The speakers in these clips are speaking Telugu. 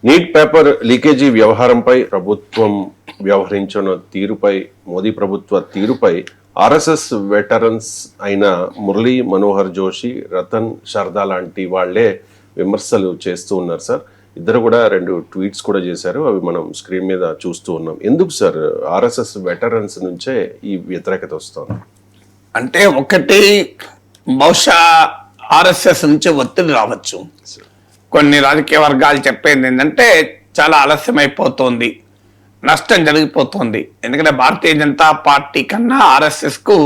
నీట్ పేపర్ లీకేజీ వ్యవహారంపై ప్రభుత్వం వ్యవహరించిన తీరుపై, మోదీ ప్రభుత్వ తీరుపై ఆర్ఎస్ఎస్ వెటరన్స్ అయిన మురళీ మనోహర్ జోషి, రతన్ శారదా లాంటి వాళ్లే విమర్శలు చేస్తూ ఉన్నారు సార్. ఇద్దరు కూడా 2 ట్వీట్స్ కూడా చేశారు. అవి మనం స్క్రీన్ మీద చూస్తూ ఉన్నాం. ఎందుకు సార్ ఆర్ఎస్ఎస్ వెటరన్స్ నుంచే ఈ వ్యతిరేకత వస్తుంది? అంటే ఒకటి, బహుశా ఆర్ఎస్ఎస్ నుంచి ఒత్తిడి రావచ్చు. కొన్ని రాజకీయ వర్గాలు చెప్పేది ఏంటంటే చాలా ఆలస్యం అయిపోతుంది, నష్టం జరిగిపోతుంది. ఎందుకంటే భారతీయ జనతా పార్టీ కన్నా ఆర్ఎస్ఎస్కు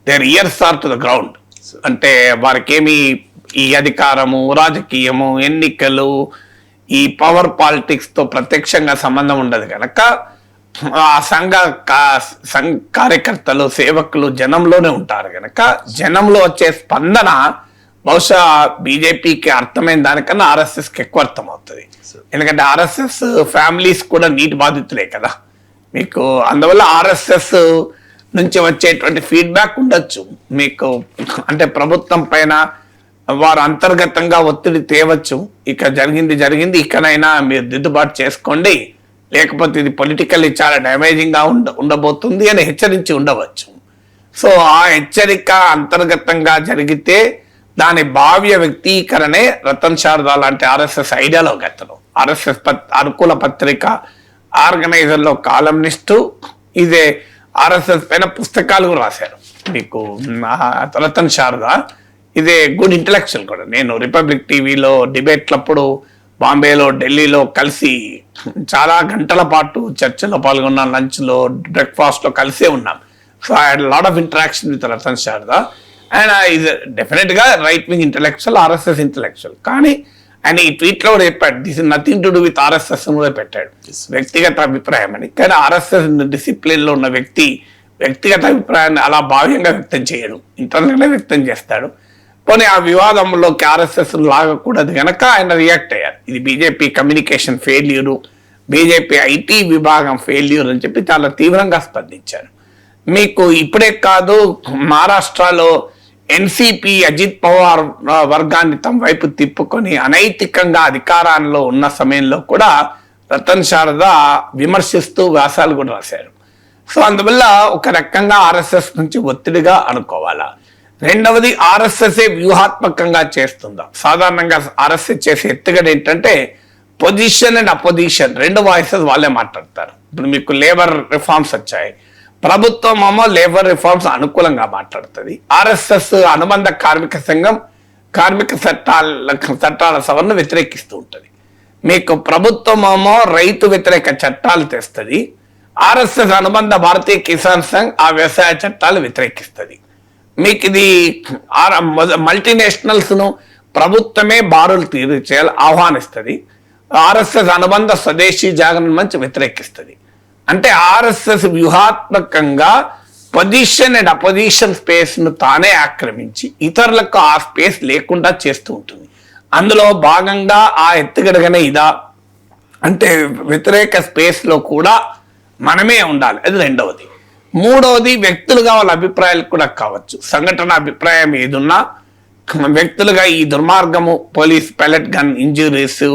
their ears are to the ground. అంటే వారికేమి ఈ అధికారము, రాజకీయము, ఎన్నికలు, ఈ పవర్ పాలిటిక్స్తో ప్రత్యక్షంగా సంబంధం ఉండదు కనుక ఆ సంఘ కార్యకర్తలు, సేవకులు జనంలోనే ఉంటారు కనుక జనంలో వచ్చే స్పందన బహుశా బీజేపీకి అర్థమైన దానికన్నా ఆర్ఎస్ఎస్కి ఎక్కువ అర్థం అవుతుంది. ఎందుకంటే ఆర్ఎస్ఎస్ ఫ్యామిలీస్ కూడా నీటి బాధితులే కదా మీకు. అందువల్ల ఆర్ఎస్ఎస్ నుంచి వచ్చేటువంటి ఫీడ్బ్యాక్ ఉండొచ్చు మీకు. అంటే ప్రభుత్వం పైన వారు అంతర్గతంగా ఒత్తిడి తేవచ్చు. ఇక జరిగింది, ఇకనైనా మీరు దిద్దుబాటు చేసుకోండి, లేకపోతే ఇది పొలిటికల్లీ చాలా డ్యామేజింగ్గా ఉండబోతుంది అని హెచ్చరించి ఉండవచ్చు. సో ఆ హెచ్చరిక అంతర్గతంగా జరిగితే దాని భావ్య వ్యక్తీకరణే రతన్ శారదా లాంటి ఆర్ఎస్ఎస్ ఐడియాలజీలో, ఆర్ఎస్ఎస్ అనుకూల పత్రిక ఆర్గనైజర్లో కాలమ్నిస్టు, ఇదే ఆర్ఎస్ఎస్ పైన పుస్తకాలు కూడా రాశారు మీకు రతన్ శారదా. ఇదే గుడ్ ఇంటలెక్చువల్ కూడా. నేను రిపబ్లిక్ టీవీలో డిబేట్లప్పుడు బాంబేలో, ఢిల్లీలో కలిసి చాలా గంటల పాటు చర్చలో పాల్గొన్నాను, లంచ్లో, బ్రేక్ఫాస్ట్లో కలిసే ఉన్నాం. So I had lot of interaction with Ratan Sharda. And ఇది డెఫినెట్గా right wing intellectual, RSS intellectual. కానీ ఆయన ఈ ట్వీట్లో కూడా చెప్పాడు, this is nothing to do with RSS కూడా పెట్టాడు, వ్యక్తిగత అభిప్రాయం అని. కానీ ఆర్ఎస్ఎస్ డిసిప్లిన్లో ఉన్న వ్యక్తి వ్యక్తిగత అభిప్రాయాన్ని అలా భావ్యంగా వ్యక్తం చేయడు, ఇంటర్నల్గా వ్యక్తం చేస్తాడు. పోనీ ఆ వివాదంలోకి ఆర్ఎస్ఎస్ లాగకూడదు కనుక ఆయన రియాక్ట్ అయ్యారు. ఇది BJP communication failure, BJP IT విభాగం ఫెయిల్యూర్ అని చెప్పి చాలా తీవ్రంగా స్పందించారు. మీకు ఇప్పుడే కాదు, మహారాష్ట్రలో ఎన్సీపీ అజిత్ పవార్ వర్గాన్ని తమ వైపు తిప్పుకొని అనైతికంగా అధికారంలో ఉన్న సమయంలో కూడా రతన్ శారదా విమర్శిస్తూ వ్యాసాలు కూడా రాశారు. సో అందువల్ల ఒక రకంగా ఆర్ఎస్ఎస్ నుంచి ఒత్తిడిగా అనుకోవాలా. రెండవది, ఆర్ఎస్ఎస్ఏ వ్యూహాత్మకంగా చేస్తుందా? సాధారణంగా ఆర్ఎస్ఎస్ చేసే ఎత్తుగడ ఏంటంటే పొజిషన్ అండ్ అపోజిషన్ 2 వాయిసెస్ వాళ్ళే మాట్లాడతారు. ఇప్పుడు మీకు లేబర్ రిఫార్మ్స్ వచ్చాయి, ప్రభుత్వం ఏమో లేబర్ రిఫార్మ్స్ మాట్లాడుతుంది. ఆర్ఎస్ఎస్ అనుబంధ కార్మిక సంఘం కార్మిక చట్టాల సవరణ వ్యతిరేకిస్తూ ఉంటుంది. మీకు ప్రభుత్వం ఏమో రైతు వ్యతిరేక చట్టాలు తెస్తుంది, ఆర్ఎస్ఎస్ అనుబంధ భారతీయ కిసాన్ సంఘ్ ఆ వ్యవసాయ చట్టాలు వ్యతిరేకిస్తుంది. మీకు ఇది మల్టీనేషనల్స్ను ప్రభుత్వమే బారులు తీర్చేయాలి ఆహ్వానిస్తుంది, ఆర్ఎస్ఎస్ అనుబంధ స్వదేశీ జాగరణ మంచి వ్యతిరేకిస్తుంది. అంటే ఆర్ఎస్ఎస్ వ్యూహాత్మకంగా పొజిషన్ అండ్ అపోజిషన్ స్పేస్ను తానే ఆక్రమించి ఇతరులకు ఆ స్పేస్ లేకుండా చేస్తూ ఉంటుంది. అందులో భాగంగా ఆ ఎత్తుగడగానే ఇదా అంటే వ్యతిరేక స్పేస్లో కూడా మనమే ఉండాలి, అది రెండవది. మూడవది, వ్యక్తులుగా వాళ్ళ అభిప్రాయాలు కూడా కావచ్చు. సంఘటన అభిప్రాయం ఏదున్నా వ్యక్తులుగా ఈ దుర్మార్గము, పోలీస్ పెలెట్ గన్ ఇంజురీస్,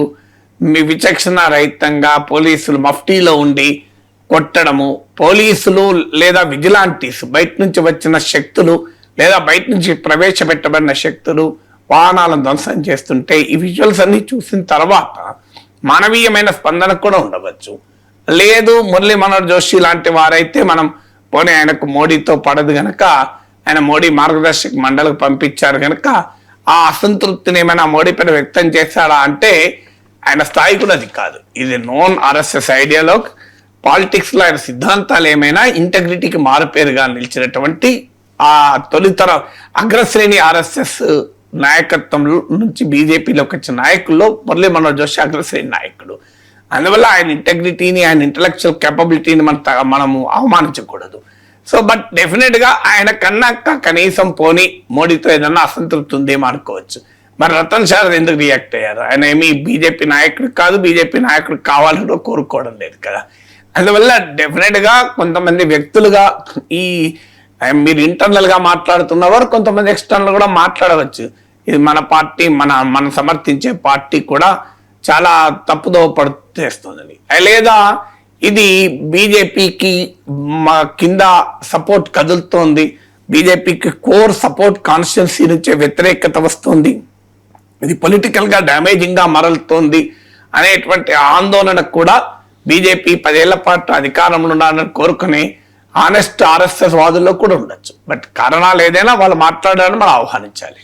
మీ విచక్షణ రహితంగా పోలీసులు మఫ్టీలో ఉండి కొట్టడము, పోలీసులు లేదా విజిలాంటీస్ బయట నుంచి వచ్చిన శక్తులు లేదా బయట నుంచి ప్రవేశపెట్టబడిన శక్తులు వాహనాలను ధ్వంసం చేస్తుంటే ఈ విజువల్స్ అన్ని చూసిన తర్వాత మానవీయమైన స్పందన కూడా ఉండవచ్చు. లేదు, మురళీ మనోహర్ జోషి లాంటి వారైతే మనం పోనీ ఆయనకు మోడీతో పడదు గనక ఆయన మోడీ మార్గదర్శక మండలికి పంపించారు కనుక ఆ అసంతృప్తిని ఏమైనా మోడీ పైన వ్యక్తం చేశాడా అంటే ఆయన స్థాయి కూడా అది కాదు. ఇది నోన్ ఆర్ఎస్ఎస్ ఐడియాలజీ, పాలిటిక్స్లో ఆయన సిద్ధాంతాలు ఏమైనా ఇంటగ్రిటీకి మారుపేరుగా నిలిచినటువంటి ఆ తొలితర అగ్రశ్రేణి ఆర్ఎస్ఎస్ నాయకత్వం నుంచి బీజేపీలోకి వచ్చిన నాయకుల్లో మురళీ మనోహర్ జోషి అగ్రశ్రేణి నాయకుడు. అందువల్ల ఆయన ఇంటగ్రిటీని, ఆయన ఇంటలెక్చువల్ కేపబిలిటీని మనము అవమానించకూడదు. సో బట్ డెఫినెట్గా ఆయన కన్నాక కనీసం పోనీ మోడీతో ఏదన్నా అసంతృప్తి ఉందేమో అనుకోవచ్చు. మరి రతన్ శారదా ఎందుకు రియాక్ట్ అయ్యారు? ఆయన ఏమి బీజేపీ నాయకుడు కాదు, బీజేపీ నాయకుడు కావాలని కోరుకోవడం లేదు కదా. అందువల్ల డెఫినెట్గా కొంతమంది వ్యక్తులుగా ఈ మీరు ఇంటర్నల్గా మాట్లాడుతున్నవారు కొంతమంది ఎక్స్టర్నల్ కూడా మాట్లాడవచ్చు. ఇది మన పార్టీ, మన సమర్థించే పార్టీ కూడా చాలా తప్పుదో పడుతేస్తుంది. లేదా ఇది బీజేపీకి కింద సపోర్ట్ కదులుతోంది, బీజేపీకి కోర్ సపోర్ట్ కాన్స్టిట్యున్సీ నుంచే వ్యతిరేకత వస్తుంది, ఇది పొలిటికల్ గా డ్యామేజింగ్ గా మరలుతోంది అనేటువంటి ఆందోళన కూడా బీజేపీ 10 ఏళ్ల పాటు అధికారంలో ఉండాలని కోరుకుని ఆనెస్ట్ ఆర్ఎస్ఎస్ వాదుల్లో కూడా ఉండొచ్చు. బట్ కారణాలు ఏదైనా వాళ్ళు మాట్లాడాలని మనం ఆహ్వానించాలి.